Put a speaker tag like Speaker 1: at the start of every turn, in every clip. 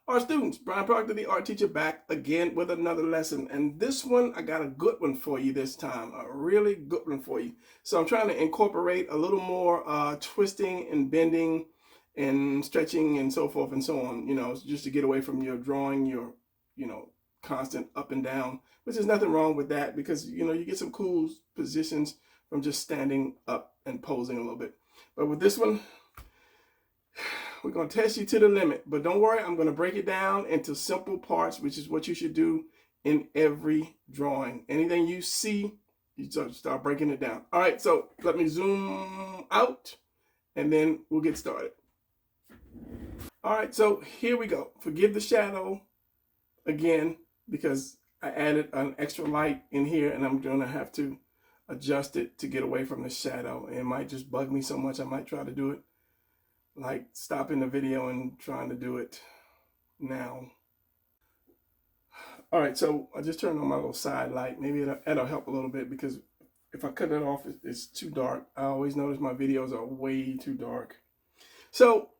Speaker 1: Our students, Brian Proctor, the art teacher, back again with another lesson. And this one, I got a good one for you this time, a really good one for you. So I'm trying to incorporate a little more twisting and bending and stretching and so forth and so on, just to get away from your drawing, your, constant up and down, which is nothing wrong with that because, you get some cool positions from just standing up and posing a little bit. But with this one, we're going to test you to the limit, but don't worry, I'm going to break it down into simple parts, which is what you should do in every drawing. Anything you see, you start breaking it down. All right, so let me zoom out and then we'll get started. All right, so here we go. Forgive the shadow again because I added an extra light in here and I'm going to have to adjust it to get away from the shadow. It might just bug me so much I might try to do it like stopping the video and trying to do it now. All right, so I just turned on my little side light. Maybe that'll help a little bit because if I cut it off, it's too dark. I always notice my videos are way too dark. So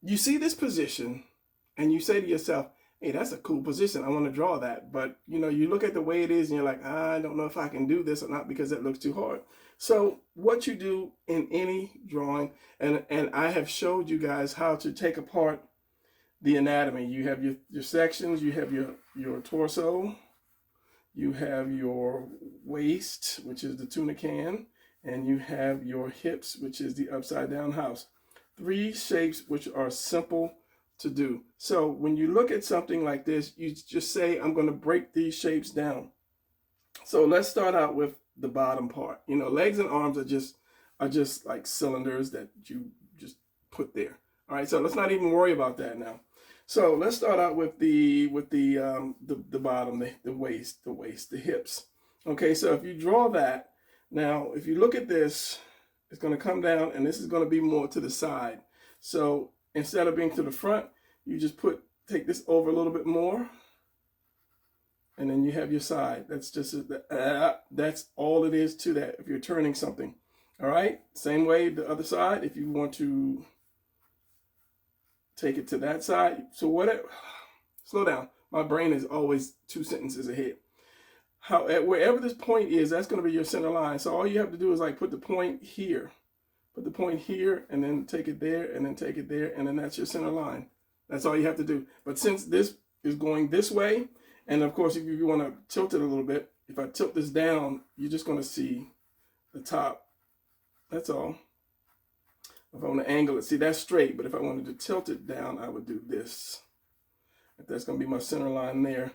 Speaker 1: you see this position and you say to yourself, hey, that's a cool position. I want to draw that. But, you look at the way it is and you're like, I don't know if I can do this or not because that looks too hard. So what you do in any drawing, and I have showed you guys how to take apart the anatomy. You have your sections, you have your torso, you have your waist, which is the tuna can, and you have your hips, which is the upside down house. 3 shapes which are simple to do. So when you look at something like this, you just say, I'm going to break these shapes down. So let's start out with the bottom part. Legs and arms are just like cylinders that you just put there. All right, so let's not even worry about that now. So let's start out with the bottom, the waist, the hips. Okay, so if you draw that, now if you look at this, it's going to come down and this is going to be more to the side. So instead of being to the front, you just take this over a little bit more. And then you have your side. That's just that's all it is to that if you're turning something. All right, same way the other side if you want to take it to that side. So slow down. My brain is always 2 sentences ahead. Wherever this point is, that's going to be your center line. So all you have to do is like put the point here. Put the point here and then take it there and then take it there and then that's your center line. That's all you have to do. But since this is going this way, and of course, if you want to tilt it a little bit, if I tilt this down, you're just going to see the top. That's all. If I want to angle it, see, that's straight. But if I wanted to tilt it down, I would do this. That's going to be my center line there.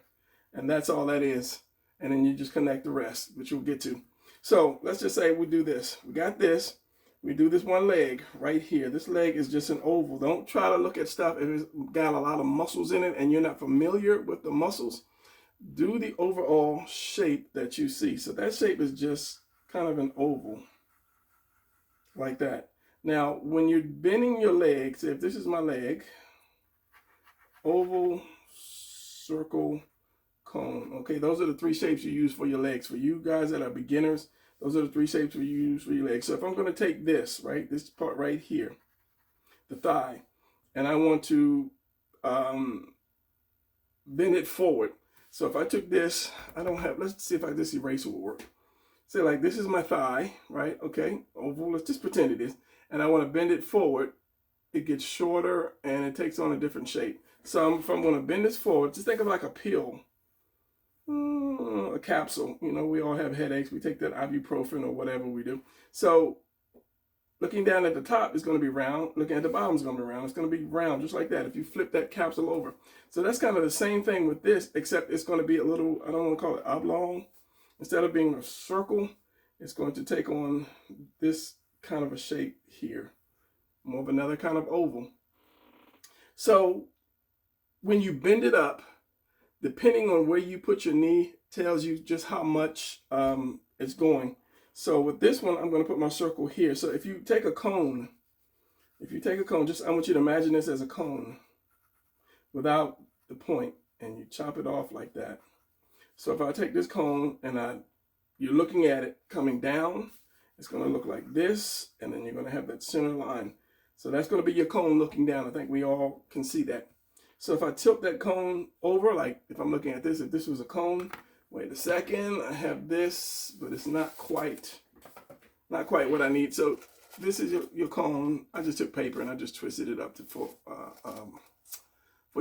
Speaker 1: And that's all that is. And then you just connect the rest, which we'll get to. So let's just say we do this. We got this. We do this one leg right here. This leg is just an oval. Don't try to look at stuff if it's got a lot of muscles in it and you're not familiar with the muscles. Do the overall shape that you see. So that shape is just kind of an oval like that. Now, when you're bending your legs, if this is my leg, oval, circle, cone. Okay, those are the 3 shapes you use for your legs. For you guys that are beginners, those are the 3 shapes we use for your legs. So if I'm going to take this, right, this part right here, the thigh, and I want to bend it forward. So if I took this, let's see if this eraser will work. Say like this is my thigh, right? Okay, oval, let's just pretend it is. And I want to bend it forward. It gets shorter and it takes on a different shape. So if I'm going to bend this forward, just think of like a pill, a capsule. We all have headaches. We take that ibuprofen or whatever we do. So looking down at the top is going to be round. Looking at the bottom is going to be round. It's going to be round just like that if you flip that capsule over. So that's kind of the same thing with this, except it's going to be a little, I don't want to call it oblong. Instead of being a circle, it's going to take on this kind of a shape here. More of another kind of oval. So when you bend it up, depending on where you put your knee tells you just how much it's going. So with this one, I'm going to put my circle here. So if you take a cone, just I want you to imagine this as a cone without the point, and you chop it off like that. So if I take this cone and you're looking at it coming down, it's going to look like this, and then you're going to have that center line. So that's going to be your cone looking down. I think we all can see that. So if I tilt that cone over, like if I'm looking at this, if this was a cone, wait a second, I have this, but it's not quite what I need. So this is your cone. I just took paper and I just twisted it up to for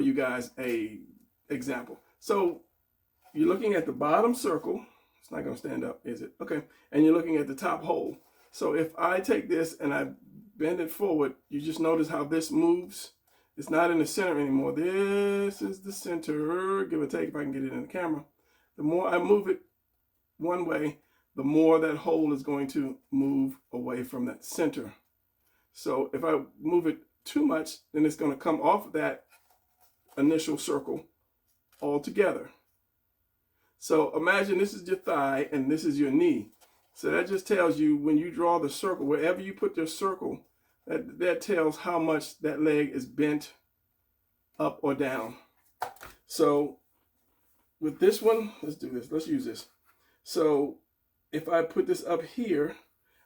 Speaker 1: you guys a example. So you're looking at the bottom circle. It's not going to stand up, is it? Okay. And you're looking at the top hole. So if I take this and I bend it forward, you just notice how this moves. It's not in the center anymore. This is the center, give or take if I can get it in the camera. The more I move it one way, the more that hole is going to move away from that center. So if I move it too much, then it's going to come off that initial circle altogether. So imagine this is your thigh and this is your knee. So that just tells you when you draw the circle, wherever you put your circle, that tells how much that leg is bent up or down. So with this one, let's do this. Let's use this. So if I put this up here,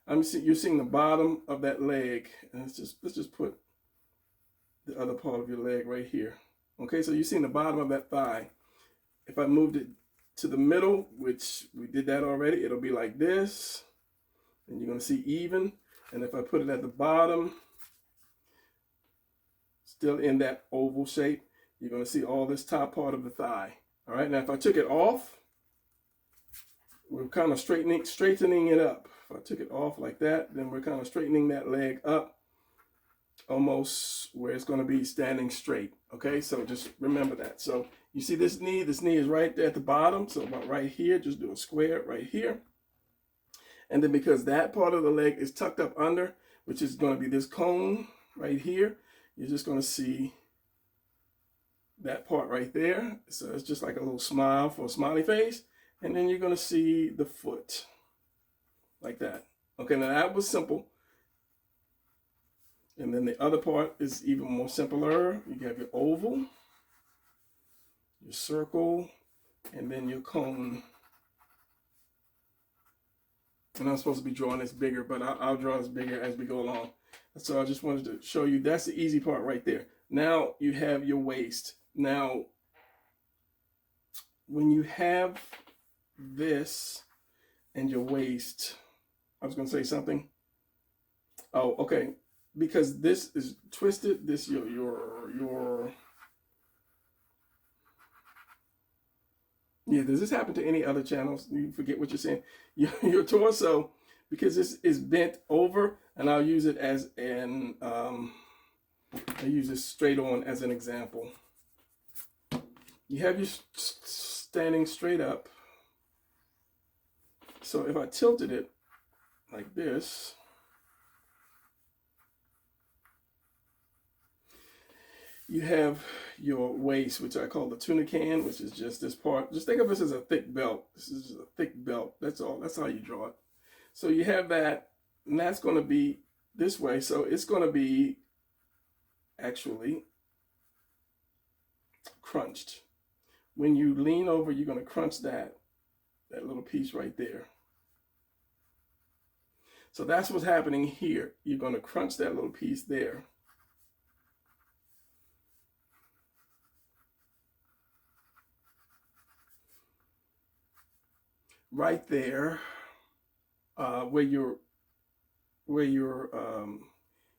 Speaker 1: you're seeing the bottom of that leg. And let's just put the other part of your leg right here. Okay, so you're seeing the bottom of that thigh. If I moved it to the middle, which we did that already, it'll be like this. And you're going to see even. And if I put it at the bottom, still in that oval shape, you're going to see all this top part of the thigh. All right, now if I took it off, we're kind of straightening it up. If I took it off like that, then we're kind of straightening that leg up almost where it's going to be standing straight. Okay, so just remember that. So you see this knee is right there at the bottom. So about right here, just do a square right here. And then because that part of the leg is tucked up under, which is going to be this cone right here, you're just going to see that part right there. So it's just like a little smile for a smiley face. And then you're going to see the foot like that. Okay, now that was simple. And then the other part is even more simpler. You have your oval, your circle, and then your cone. And I'm supposed to be drawing this bigger, but I'll draw this bigger as we go along. So I just wanted to show you that's the easy part right there. Now you have your waist. Now, when you have this and your waist, I was going to say something. Oh, okay. Because this is twisted, this your yeah, does this happen to any other channels? You forget what you're saying. Your torso, because this is bent over, and I'll use it as an I use this straight on as an example. You have you standing straight up. So if I tilted it like this, you have your waist, which I call the tuna can, which is just this part. Just think of this as a thick belt. This is just a thick belt. That's all. That's how you draw it. So you have that, and that's going to be this way. So it's going to be actually crunched. When you lean over, you're going to crunch that little piece right there. So that's what's happening here. You're going to crunch that little piece there. Right there, where your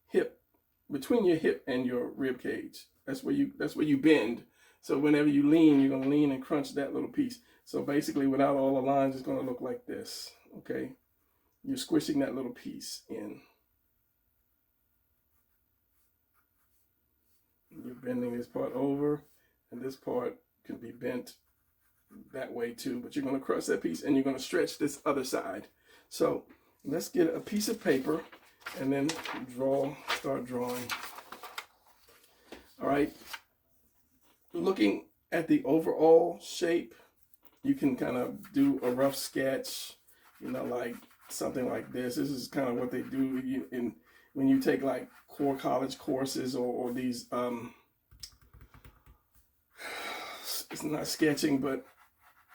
Speaker 1: hip, between your hip and your rib cage. That's where you bend. So whenever you lean, you're gonna lean and crunch that little piece. So basically, without all the lines, it's gonna look like this. Okay, you're squishing that little piece in. You're bending this part over, and this part can be bent that way too, but you're going to crunch that piece and you're going to stretch this other side. So let's get a piece of paper and then start drawing. All right, looking at the overall shape, you can kind of do a rough sketch, like something like this. This is kind of what they do when you take like core college courses or these it's not sketching, but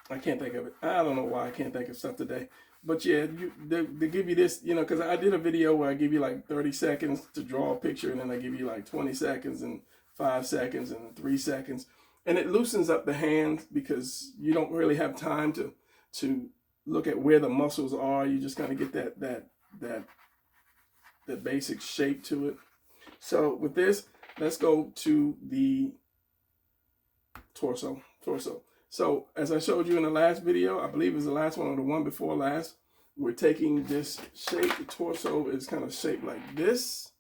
Speaker 1: I can't think of it. I don't know why I can't think of stuff today. but yeah, they give you this, you know, because I did a video where I give you like 30 seconds to draw a picture, and then I give you like 20 seconds and 5 seconds and 3 seconds. And it loosens up the hand because you don't really have time to look at where the muscles are. You just kind of get that basic shape to it. So with this, let's go to the torso. So as I showed you in the last video, I believe it was the last one or the one before last, we're taking this shape. The torso is kind of shaped like this,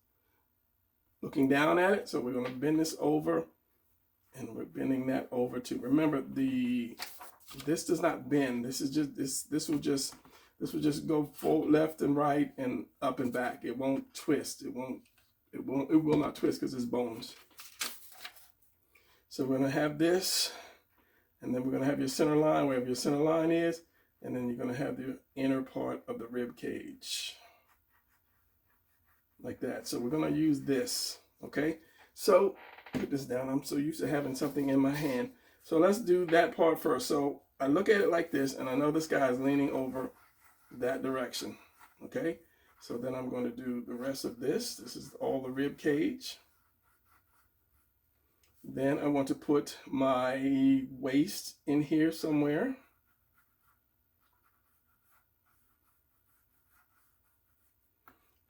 Speaker 1: looking down at it. So we're going to bend this over, and we're bending that over too. Remember, this does not bend. This is just this will just go forward, left and right, and up and back. It won't twist. It will not twist because it's bones. So we're going to have this, and then we're going to have your center line, wherever your center line is, and then you're going to have the inner part of the rib cage, like that. So we're going to use this, okay? So put this down. I'm so used to having something in my hand. So let's do that part first. So I look at it like this, and I know this guy is leaning over that direction, okay? So then I'm going to do the rest of this. This is all the rib cage. Then I want to put my waist in here somewhere.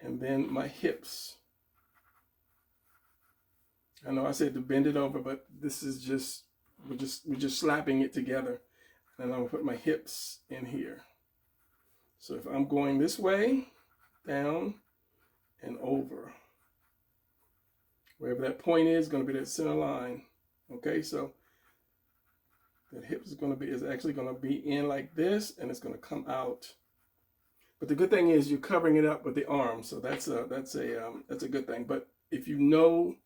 Speaker 1: And then my hips. I know I said to bend it over, but this is just, we're just slapping it together. And I'm gonna put my hips in here. So if I'm going this way, down and over, wherever that point is going to be that center line. Okay, so that hip is actually going to be in like this, and it's going to come out. But the good thing is you're covering it up with the arm, so that's a good thing. But if you know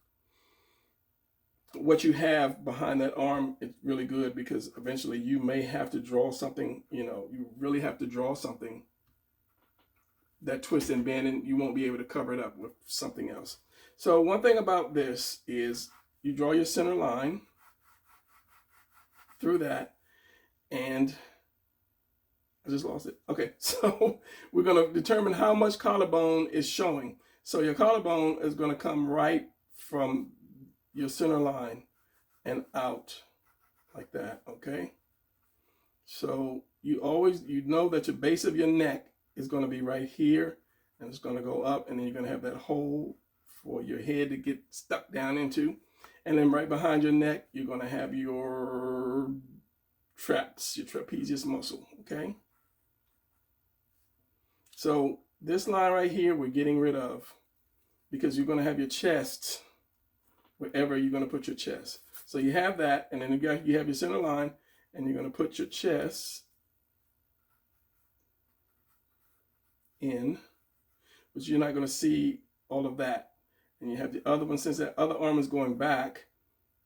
Speaker 1: what you have behind that arm, it's really good, because eventually you may have to draw something. You know, you really have to draw something that twist and bend, and you won't be able to cover it up with something else. So one thing about this is you draw your center line through that, and I just lost it. Okay, so we're going to determine how much collarbone is showing. So your collarbone is going to come right from your center line and out like that, okay? So you know that your base of your neck is going to be right here, and it's going to go up, and then you're going to have that hole for your head to get stuck down into. And then right behind your neck, you're going to have your traps, your trapezius muscle, okay? So this line right here, we're getting rid of, because you're going to have your chest wherever you're going to put your chest. So you have that, and then you have your center line, and you're going to put your chest in, but you're not going to see all of that. And you have the other one, since that other arm is going back,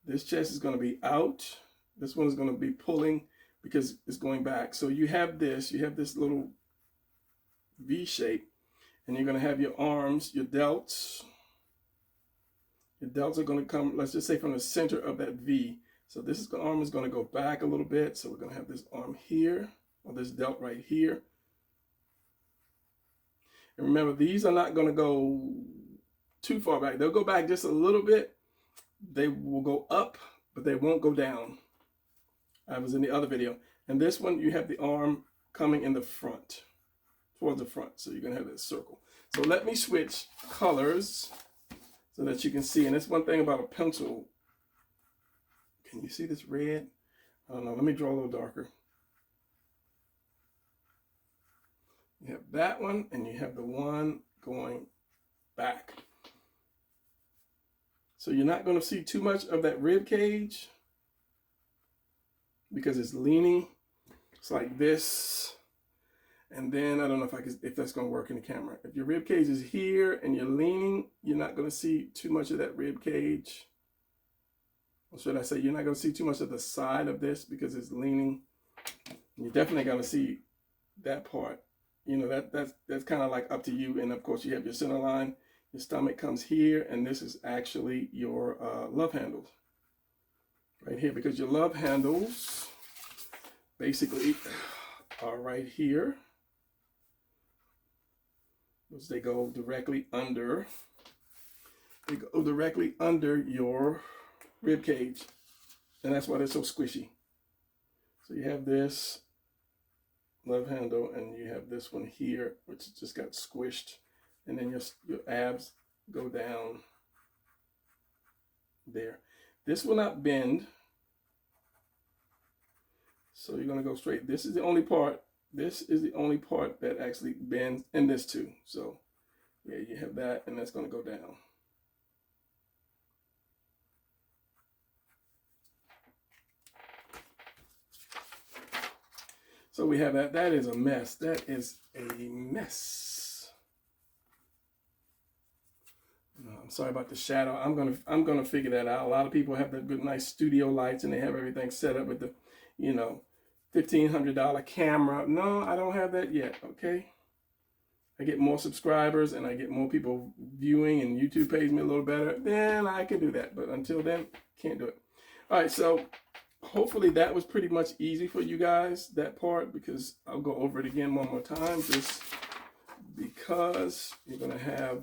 Speaker 1: this chest is going to be out. This one is going to be pulling because it's going back. So you have this little V shape, and you're going to have your arms, your delts. Your delts are going to come, let's just say, from the center of that V. So this arm is going to go back a little bit. So we're going to have this arm here, or this delt right here. And remember, these are not going to go too far back. They'll go back just a little bit. They will go up, but they won't go down. I was in the other video. And this one, you have the arm coming in the front, towards the front. So you're going to have that circle. So let me switch colors so that you can see. And that's one thing about a pencil. Can you see this red? I don't know. Let me draw a little darker. You have that one, and you have the one going back. So you're not going to see too much of that rib cage because it's leaning. It's like this. And then I don't know if that's going to work in the camera. If your rib cage is here and you're leaning, you're not going to see too much of that rib cage. Or should I say, you're not going to see too much of the side of this because it's leaning. You're definitely going to see that part. You know, that's kind of like up to you. And of course, you have your center line. Your stomach comes here, and this is actually your love handles right here, because your love handles basically are right here. because they go directly under. They go directly under your rib cage, and that's why they're so squishy. So you have this love handle, and you have this one here, which just got squished, and then your abs go down there. This will not bend, so you're going to go straight. This is the only part. This is the only part that actually bends, and this too. So yeah, you have that, and that's going to go down. So we have that. That is a mess. That is a mess. I'm sorry about the shadow. I'm gonna figure that out. A lot of people have the good, nice studio lights, and they have everything set up with the, $1,500 camera. No, I don't have that yet. Okay. I get more subscribers and I get more people viewing, and YouTube pays me a little better. Then I can do that. But until then, can't do it. All right. So hopefully that was pretty much easy for you guys, that part, because I'll go over it again one more time, just because you're going to have,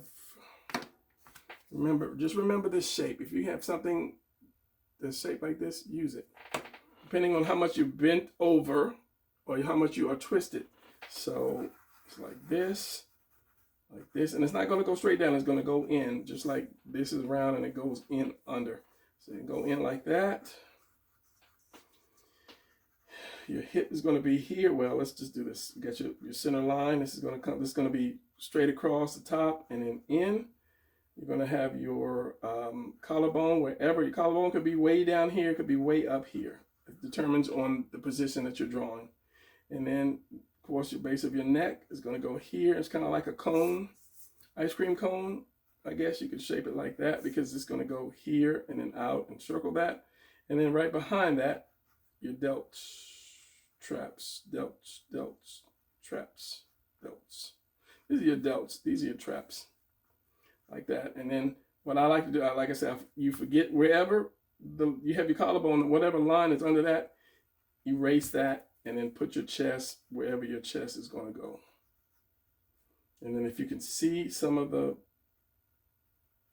Speaker 1: remember this shape. If you have something that's shaped like this, use it. Depending on how much you bent over or how much you are twisted. So it's like this, and it's not going to go straight down. It's going to go in, just like this is round and it goes in under. So you go in like that. Your hip is going to be here. Well, let's just do this. You got your center line. This is going to come. This is going to be straight across the top and then in. You're going to have your collarbone wherever. Your collarbone could be way down here. It could be way up here. It determines on the position that you're drawing. And then, of course, your base of your neck is going to go here. It's kind of like a cone, ice cream cone. I guess you could shape it like that, because it's going to go here and then out and circle that. And then right behind that, your delts. Traps, delts, traps, delts. These are your delts. These are your traps, like that. And then what I like to do, like I said, you forget wherever you have your collarbone, whatever line is under that, erase that, and then put your chest wherever your chest is going to go. And then if you can see some of the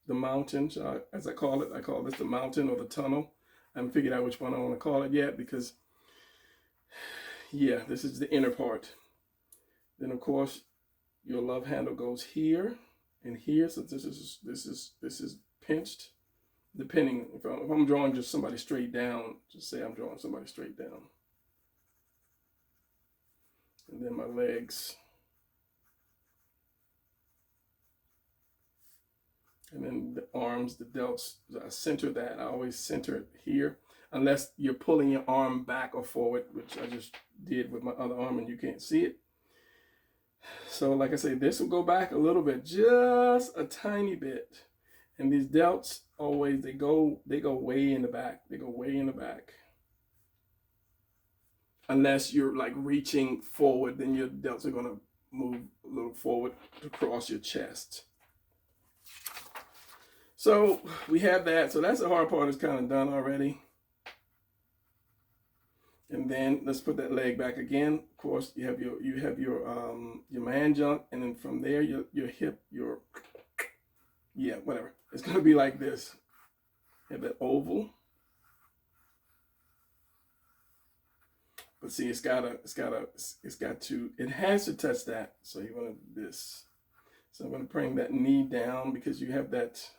Speaker 1: mountains, as I call this the mountain or the tunnel. I haven't figured out which one I want to call it yet, because yeah, this is the inner part. Then of course your love handle goes here and here. So this is pinched. Depending if I'm drawing just somebody straight down, just say I'm drawing somebody straight down. And then my legs. And then the arms, the delts, I center that. I always center it here, unless you're pulling your arm back or forward, which I just did with my other arm and you can't see it. So like I say, this will go back a little bit, just a tiny bit. And these delts always, they go way in the back. They go way in the back. Unless you're like reaching forward, then your delts are gonna move a little forward to cross your chest. So we have that. So that's the hard part, is kind of done already. And then let's put that leg back again. Of course, you have your man junk, and then from there your hip, whatever. It's gonna be like this. You have that oval. But see, it has to touch that. So you're gonna do this. So I'm gonna bring that knee down, because you have that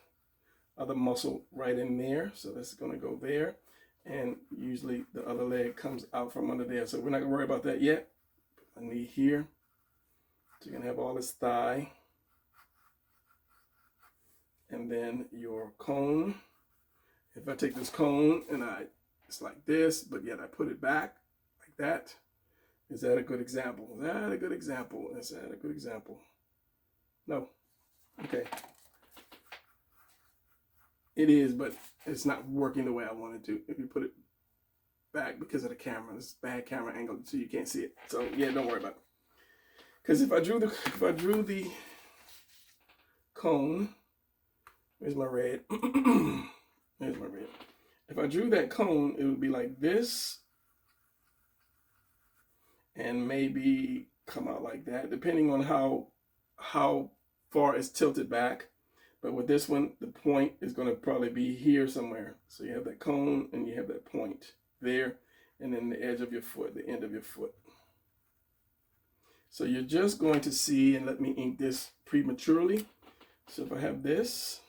Speaker 1: other muscle right in there. So that's gonna go there. And usually the other leg comes out from under there. So we're not gonna worry about that yet. Put my knee here. So you're gonna have all this thigh. And then your cone. If I take this cone and it's like this, but yet I put it back like that. Is that a good example? Is that a good example? Is that a good example? No. Okay. It is, but it's not working the way I wanted to. If you put it back because of the camera, it's bad camera angle, so you can't see it. So yeah, don't worry about it. Because if I drew the cone, where's my red? There's my red. If I drew that cone, it would be like this, and maybe come out like that, depending on how far as tilted back. But with this one, the point is going to probably be here somewhere. So you have that cone and you have that point there, and then the edge of your foot, the end of your foot. So you're just going to see, and let me ink this prematurely. So if I have this,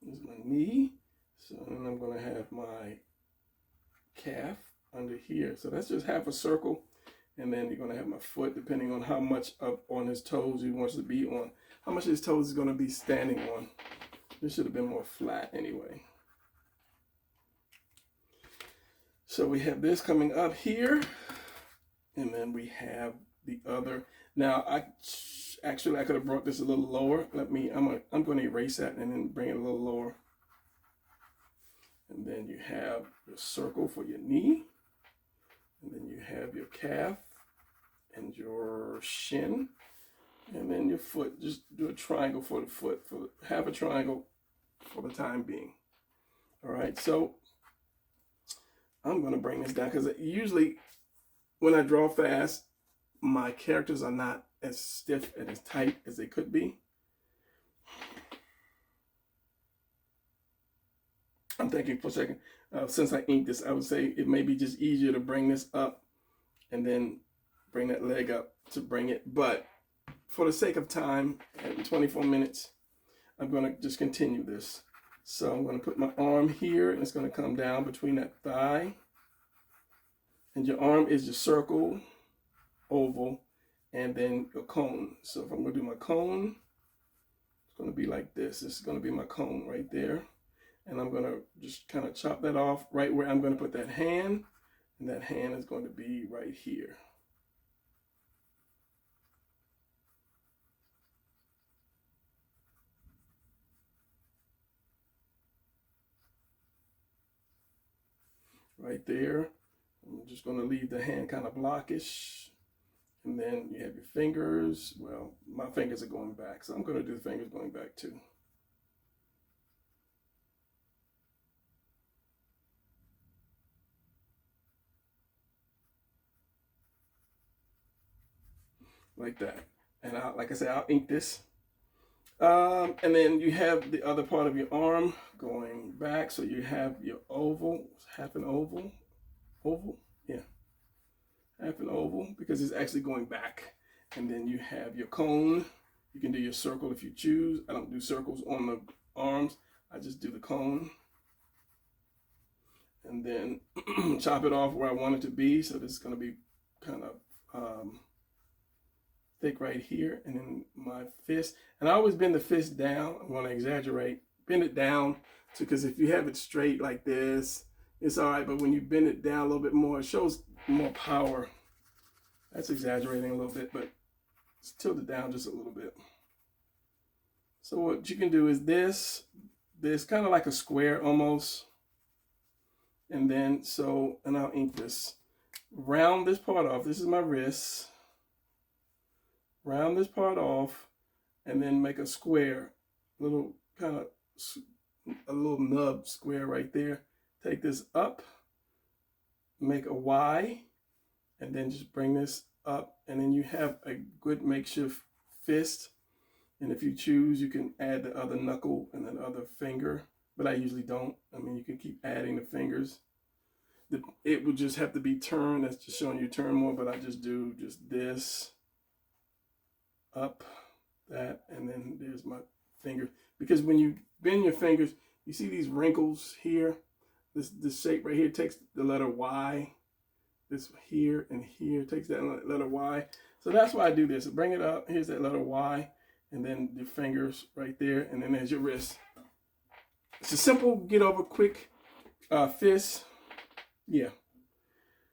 Speaker 1: this is my knee. So then I'm going to have my calf under here. So that's just half a circle. And then you're going to have my foot, depending on how much up on his toes he wants to be on. How much of his toes is going to be standing on. This should have been more flat anyway. So we have this coming up here. And then we have the other. Now, I could have brought this a little lower. I'm going to erase that and then bring it a little lower. And then you have your circle for your knee. And then you have your calf and your shin. And then your foot. Just do a triangle for the foot. Half a triangle for the time being. All right, so I'm going to bring this down because usually when I draw fast, my characters are not as stiff and as tight as they could be. I'm thinking for a second, since I inked this, I would say it may be just easier to bring this up and then bring that leg up to bring it. But for the sake of time, at 24 minutes, I'm going to just continue this. So I'm going to put my arm here, and it's going to come down between that thigh. And your arm is your circle, oval, and then your cone. So if I'm going to do my cone, it's going to be like this. This is going to be my cone right there. And I'm going to just kind of chop that off right where I'm going to put that hand. And that hand is going to be right here. Right there. I'm just going to leave the hand kind of blockish. And then you have your fingers. Well, my fingers are going back, so I'm going to do the fingers going back too. Like that. And like I said, I'll ink this. And then you have the other part of your arm going back. So you have your oval, half an oval. Oval? Yeah. Half an oval because it's actually going back. And then you have your cone. You can do your circle if you choose. I don't do circles on the arms. I just do the cone. And then chop it off where I want it to be. So this is going to be kind of thick right here. And then my fist. And I always bend the fist down. I'm going to exaggerate. Bend it down because if you have it straight like this, it's all right. But when you bend it down a little bit more, it shows more power. That's exaggerating a little bit, but it's tilted down just a little bit. So what you can do is this kind of like a square almost. And then, and I'll ink this. Round this part off. This is my wrist. Round this part off and then make a square. A little nub square right there. Take this up, make a Y, and then just bring this up. And then you have a good makeshift fist. And if you choose, you can add the other knuckle and then other finger. But I usually don't. I mean, you can keep adding the fingers. It would just have to be turned. That's just showing you turn more, but I just do just this, up, that, and then there's my finger. Because when you bend your fingers, you see these wrinkles here? This shape right here takes the letter Y. This here and here takes that letter Y. So that's why I do this. Bring it up. Here's that letter Y. And then your fingers right there. And then there's your wrist. It's a simple, get over quick fist. Yeah.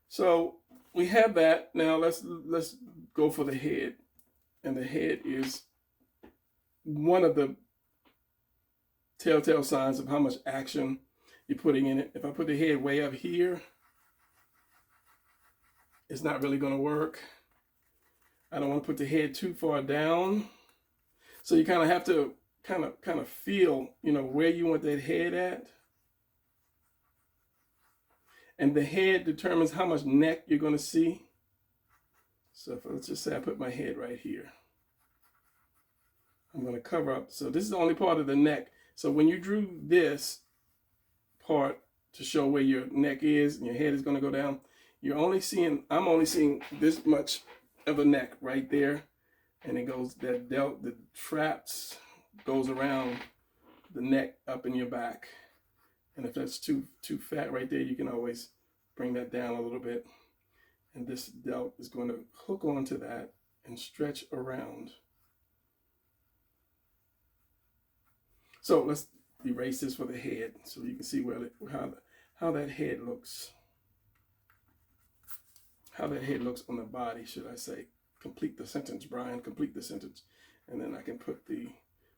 Speaker 1: So we have that. Now let's go for the head. And the head is one of the telltale signs of how much action you're putting in it. If I put the head way up here, it's not really going to work. I don't want to put the head too far down. So you kind of have to kind of feel, where you want that head at. And the head determines how much neck you're going to see. So let's just say I put my head right here. I'm going to cover up. So this is the only part of the neck. So when you drew this part to show where your neck is and your head is going to go down, I'm only seeing this much of a neck right there. And it goes, the traps goes around the neck up in your back. And if that's too fat right there, you can always bring that down a little bit. And this delt is going to hook onto that and stretch around. So let's erase this for the head so you can see how that head looks. How that head looks on the body, should I say. Complete the sentence, Brian, complete the sentence. And then I can put the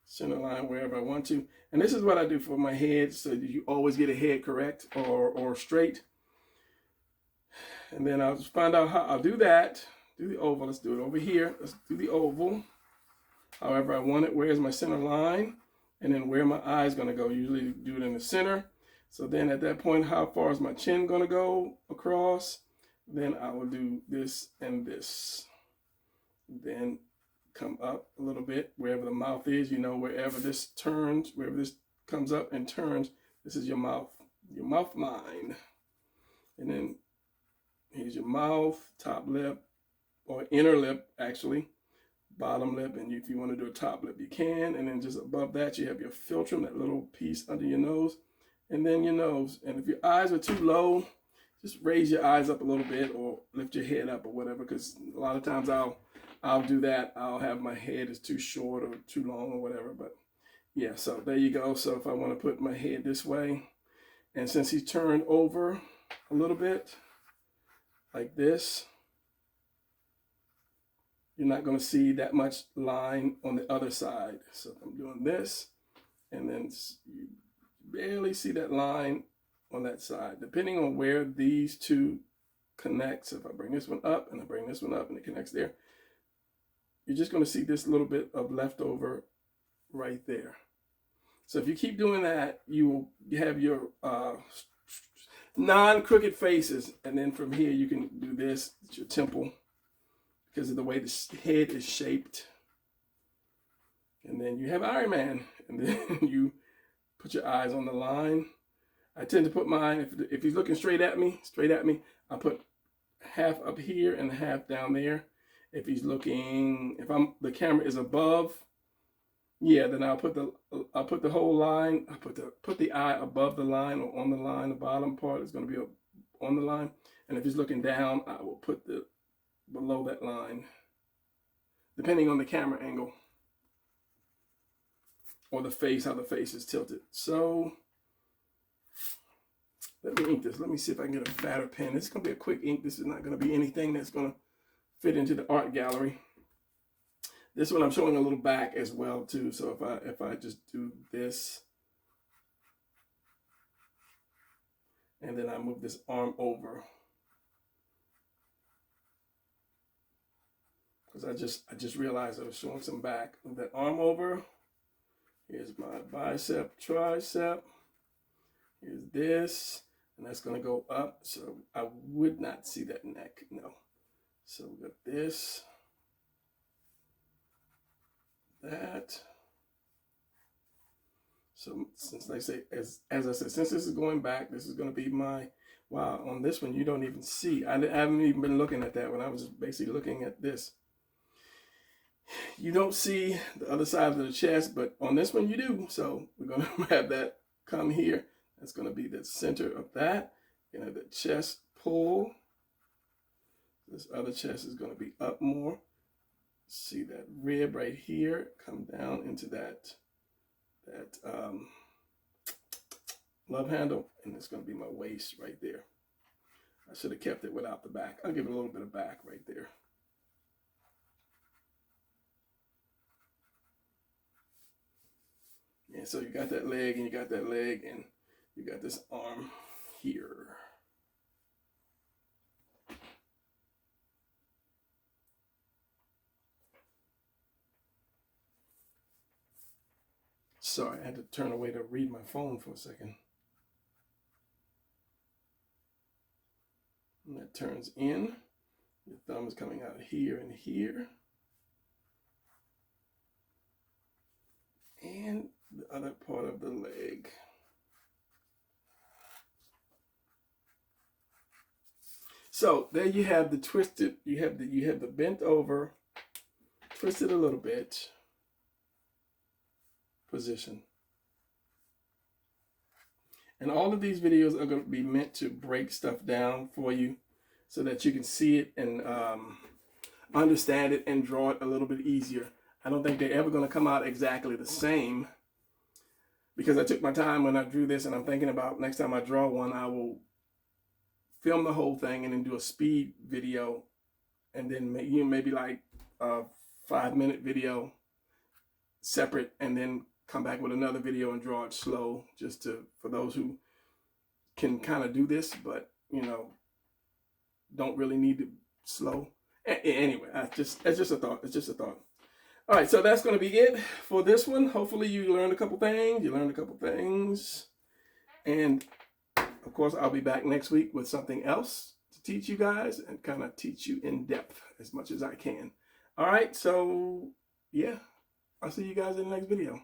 Speaker 1: center line wherever I want to. And this is what I do for my head, so that you always get a head correct or straight. And then I'll just find out how I'll do that. Do the oval. Let's do it over here. Let's do the oval. However I want it. Where's my center line? And then where my eye is going to go. Usually do it in the center. So then at that point, how far is my chin going to go across? Then I will do this and this. Then come up a little bit. Wherever the mouth is, wherever this turns, wherever this comes up and turns, this is your mouth line. And then here's your mouth, top lip, or inner lip, actually, bottom lip. And if you want to do a top lip, you can. And then just above that, you have your philtrum, that little piece under your nose, and then your nose. And if your eyes are too low, just raise your eyes up a little bit or lift your head up or whatever, because a lot of times I'll do that. I'll have my head is too short or too long or whatever. But yeah, so there you go. So if I want to put my head this way, and since he's turned over a little bit, like this, you're not going to see that much line on the other side. So I'm doing this, and then you barely see that line on that side, depending on where these two connect. So if I bring this one up and I bring this one up and it connects there, you're just going to see this little bit of leftover right there. So if you keep doing that, you will have your non-crooked faces. And then from here, you can do this. It's your temple because of the way the head is shaped. And then you have Iron Man. And then you put your eyes on the line. I tend to put mine, if he's looking straight at me, I put half up here and half down there. If he's looking, the camera is above, yeah, then I'll put the whole line. I put the eye above the line or on the line. The bottom part is going to be on the line. And if he's looking down, I will put below that line, depending on the camera angle or the face, how the face is tilted. So let me ink this. Let me see if I can get a fatter pen. This is going to be a quick ink. This is not going to be anything that's going to fit into the art gallery. This one I'm showing a little back as well too. So if I just do this, and then I move this arm over, because I just realized I was showing some back. Move that arm over. Here's my bicep, tricep. Here's this, and that's going to go up. So I would not see that neck, no. So we got this, that. So since they say, as I said, since this is going back, this is going to be my, wow, on this one you don't even see. I haven't even been looking at that one. I was just basically looking at this. You don't see the other side of the chest, but on this one you do. So we're going to have that come here. That's going to be the center of that. You know, the chest pull. This other chest is going to be up more. See that rib right here come down into that love handle, and it's going to be my waist right there. I should have kept it without the back. I'll give it a little bit of back right there. And so you got that leg, and you got that leg, and you got this arm here. Sorry, I had to turn away to read my phone for a second. And that turns in. Your thumb is coming out here and here. And the other part of the leg. So there you have the twisted, you have the bent over, twisted a little bit position. And all of these videos are going to be meant to break stuff down for you so that you can see it and understand it and draw it a little bit easier. I don't think they're ever going to come out exactly the same because I took my time when I drew this, and I'm thinking about next time I draw one, I will film the whole thing and then do a speed video, and then maybe like a 5-minute video separate, and then come back with another video and draw it slow, just for those who can kind of do this, but don't really need to slow. Anyway, it's just a thought. It's just a thought. All right, so that's going to be it for this one. Hopefully you learned a couple things. And of course, I'll be back next week with something else to teach you guys and kind of teach you in depth as much as I can. All right, so yeah, I'll see you guys in the next video.